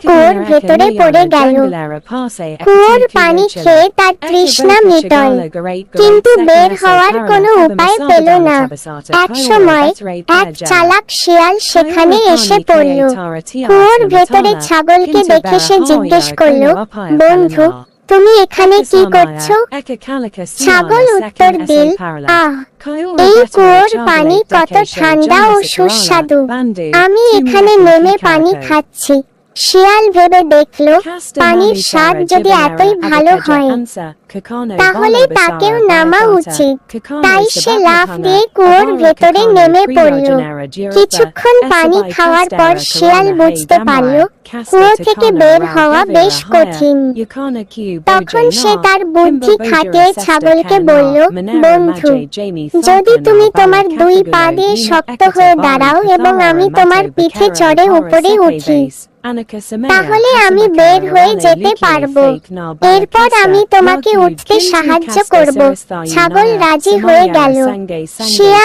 কুয়োর ভেতরে পড়ে গেল। কুয়োর পানি খেয়ে তার তৃষ্ণা মিটল, কিন্তু বের হওয়ার কোনো উপায় পেল না। এক সময় এক চালাক শিয়াল সেখানে এসে পড়ল। কুয়োর ভেতরে ছাগলকে দেখে সে জিজ্ঞেস করল, বন্ধু, তুমি এখানে কি করছো? ছাগল উত্তর দিল, আহ, এই কুয়োর পানি কত ঠান্ডা ও সুস্বাদু, আমি এখানে নেমে পানি খাচ্ছি। শিয়াল ভেবে দেখল, পানির স্বাদ যদি এতই ভালো হয় তাহলে তাকেও নামা উচিত। তাই সে লাফ দিয়ে কুয়োর ভেতরে নেমে পড়ল। কিছুক্ষণ পানি খাওয়ার পর শিয়াল বুঝতে পারল কুয়ো থেকে বের হওয়া বেশ কঠিন। তখন সে তার বুদ্ধি খাটিয়ে ছাগলকে বলল, বন্ধু, যদি তুমি তোমার দুই পা দিয়ে শক্ত হয়ে দাঁড়াও এবং আমি তোমার পিঠে চড়ে উপরে উঠি, তাহলে আমি বের হয়ে যেতে পারবো। এরপর আমি তোমাকে উঠতে সাহায্য করব। ছাগল রাজি হয়ে গেল। শিয়াল